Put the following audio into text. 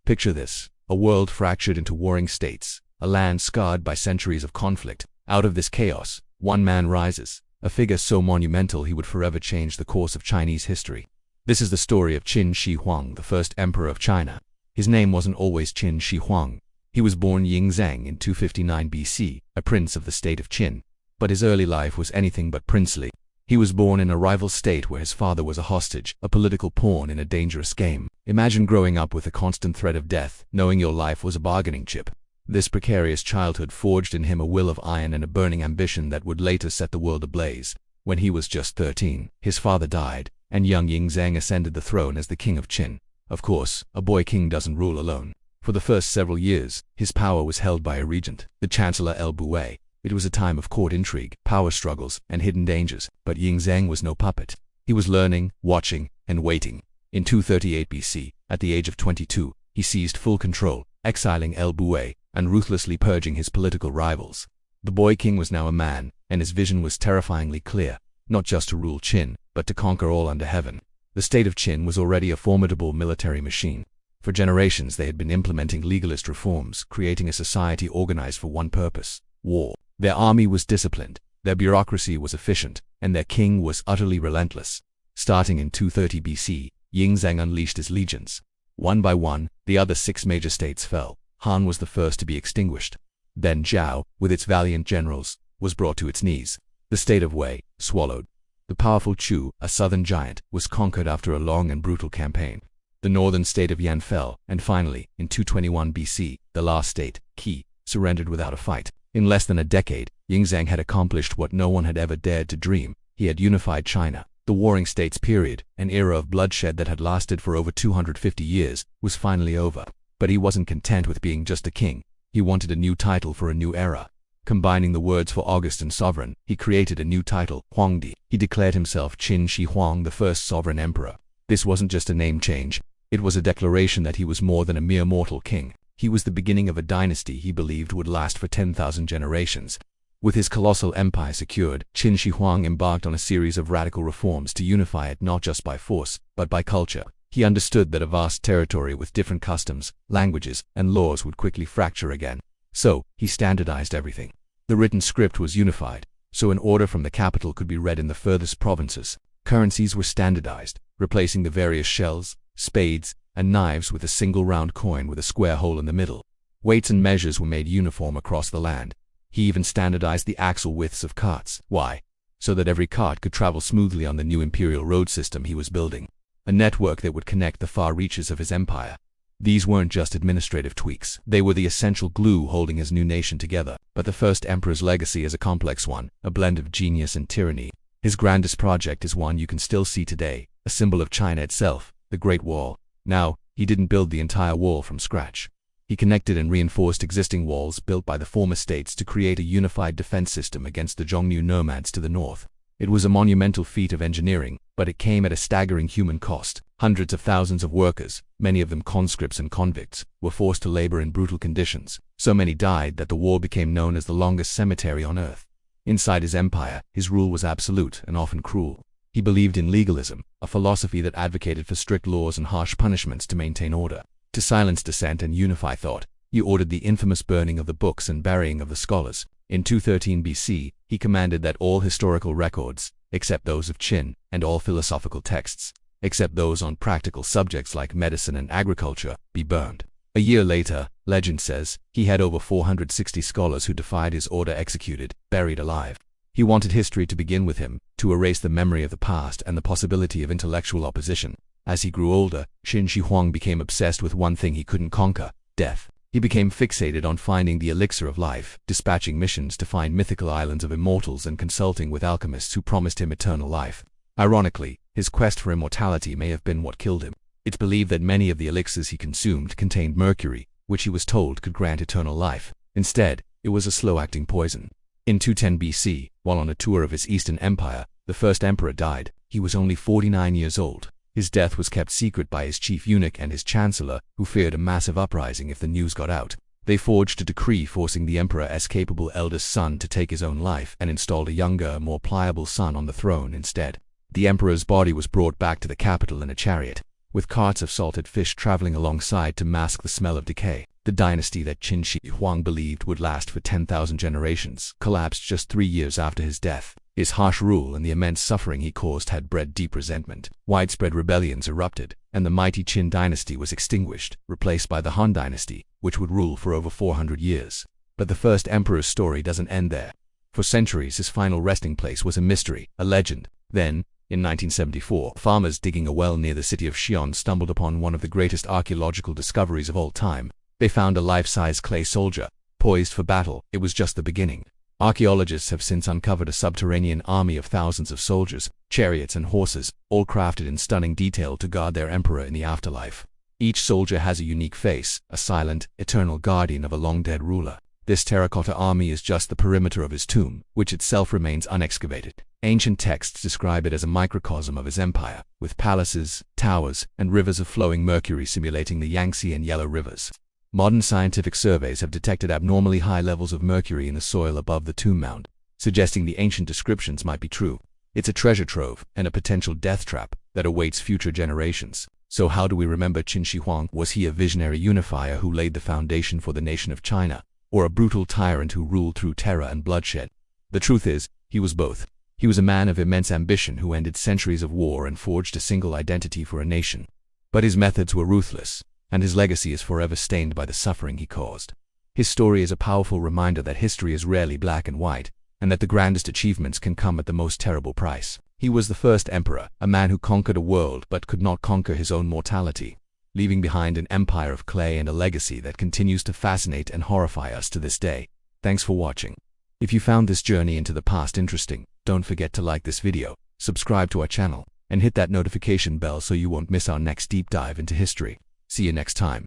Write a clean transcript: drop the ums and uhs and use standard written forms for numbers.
Picture this: a world fractured into warring states, a land scarred by centuries of conflict. Out of this chaos, one man rises, a figure so monumental he would forever change the course of Chinese history. This is the story of Qin Shi Huang, the first emperor of China. His name wasn't always Qin Shi Huang. He was born Yingzheng in 259 BC, a prince of the state of Qin. But his early life was anything but princely. He was born in a rival state where his father was a hostage, a political pawn in a dangerous game. Imagine growing up with the constant threat of death, knowing your life was a bargaining chip. This precarious childhood forged in him a will of iron and a burning ambition that would later set the world ablaze. When he was just 13, his father died, and young Yingzheng ascended the throne as the king of Qin. Of course, a boy king doesn't rule alone. For the first several years, his power was held by a regent, the Chancellor El-Bouet. It was a time of court intrigue, power struggles, and hidden dangers, but Yingzheng was no puppet. He was learning, watching, and waiting. In 238 BC, at the age of 22, he seized full control, exiling El-Bouet and ruthlessly purging his political rivals. The boy king was now a man, and his vision was terrifyingly clear, not just to rule Qin, but to conquer all under heaven. The state of Qin was already a formidable military machine. For generations they had been implementing legalist reforms, creating a society organized for one purpose: war. Their army was disciplined, their bureaucracy was efficient, and their king was utterly relentless. Starting in 230 BC, Yingzheng unleashed his legions. One by one, the other 6 major states fell. Han was the first to be extinguished. Then Zhao, with its valiant generals, was brought to its knees. The state of Wei, swallowed. The powerful Chu, a southern giant, was conquered after a long and brutal campaign. The northern state of Yan fell, and finally, in 221 BC, the last state, Qi, surrendered without a fight. In less than a decade, Yingzheng had accomplished what no one had ever dared to dream. He had unified China. The Warring States period, an era of bloodshed that had lasted for over 250 years, was finally over. But he wasn't content with being just a king. He wanted a new title for a new era. Combining the words for August and sovereign, he created a new title, Huangdi. He declared himself Qin Shi Huang, the first sovereign emperor. This wasn't just a name change. It was a declaration that he was more than a mere mortal king. He was the beginning of a dynasty he believed would last for 10,000 generations. With his colossal empire secured, Qin Shi Huang embarked on a series of radical reforms to unify it not just by force, but by culture. He understood that a vast territory with different customs, languages, and laws would quickly fracture again. So, he standardized everything. The written script was unified, so an order from the capital could be read in the furthest provinces. Currencies were standardized, replacing the various shells, spades, and knives with a single round coin with a square hole in the middle. Weights and measures were made uniform across the land. He even standardized the axle widths of carts. Why? So that every cart could travel smoothly on the new imperial road system he was building. A network that would connect the far reaches of his empire. These weren't just administrative tweaks. They were the essential glue holding his new nation together. But the first emperor's legacy is a complex one, a blend of genius and tyranny. His grandest project is one you can still see today, a symbol of China itself, the Great Wall. Now, he didn't build the entire wall from scratch. He connected and reinforced existing walls built by the former states to create a unified defense system against the Zhongnu nomads to the north. It was a monumental feat of engineering, but it came at a staggering human cost. Hundreds of thousands of workers, many of them conscripts and convicts, were forced to labor in brutal conditions. So many died that the wall became known as the longest cemetery on earth. Inside his empire, his rule was absolute and often cruel. He believed in legalism, a philosophy that advocated for strict laws and harsh punishments to maintain order. To silence dissent and unify thought, he ordered the infamous burning of the books and burying of the scholars. In 213 BC, he commanded that all historical records, except those of Qin, and all philosophical texts, except those on practical subjects like medicine and agriculture, be burned. A year later, legend says, he had over 460 scholars who defied his order executed, buried alive. He wanted history to begin with him, to erase the memory of the past and the possibility of intellectual opposition. As he grew older, Qin Shi Huang became obsessed with one thing he couldn't conquer: death. He became fixated on finding the elixir of life, dispatching missions to find mythical islands of immortals and consulting with alchemists who promised him eternal life. Ironically, his quest for immortality may have been what killed him. It's believed that many of the elixirs he consumed contained mercury, which he was told could grant eternal life. Instead, it was a slow-acting poison. In 210 BC, while on a tour of his Eastern Empire, the first emperor died. He was only 49 years old. His death was kept secret by his chief eunuch and his chancellor, who feared a massive uprising if the news got out. They forged a decree forcing the emperor's capable eldest son to take his own life and installed a younger, more pliable son on the throne instead. The emperor's body was brought back to the capital in a chariot. with carts of salted fish traveling alongside to mask the smell of decay. The dynasty that Qin Shi Huang believed would last for 10,000 generations collapsed just 3 years after his death. His harsh rule and the immense suffering he caused had bred deep resentment. Widespread rebellions erupted, and the mighty Qin dynasty was extinguished, replaced by the Han dynasty, which would rule for over 400 years. But the first emperor's story doesn't end there. For centuries, his final resting place was a mystery, a legend. Then, in 1974, farmers digging a well near the city of Xi'an stumbled upon one of the greatest archaeological discoveries of all time. They found a life-size clay soldier, poised for battle. It was just the beginning. Archaeologists have since uncovered a subterranean army of thousands of soldiers, chariots and horses, all crafted in stunning detail to guard their emperor in the afterlife. Each soldier has a unique face, a silent, eternal guardian of a long-dead ruler. This terracotta army is just the perimeter of his tomb, which itself remains unexcavated. Ancient texts describe it as a microcosm of his empire, with palaces, towers, and rivers of flowing mercury simulating the Yangtze and Yellow rivers. Modern scientific surveys have detected abnormally high levels of mercury in the soil above the tomb mound, suggesting the ancient descriptions might be true. It's a treasure trove and a potential death trap that awaits future generations. So how do we remember Qin Shi Huang? Was he a visionary unifier who laid the foundation for the nation of China, or a brutal tyrant who ruled through terror and bloodshed? The truth is, he was both. He was a man of immense ambition who ended centuries of war and forged a single identity for a nation. But his methods were ruthless, and his legacy is forever stained by the suffering he caused. His story is a powerful reminder that history is rarely black and white, and that the grandest achievements can come at the most terrible price. He was the first emperor, a man who conquered a world but could not conquer his own mortality, leaving behind an empire of clay and a legacy that continues to fascinate and horrify us to this day. Thanks for watching. If you found this journey into the past interesting, don't forget to like this video, subscribe to our channel, and hit that notification bell so you won't miss our next deep dive into history. See you next time.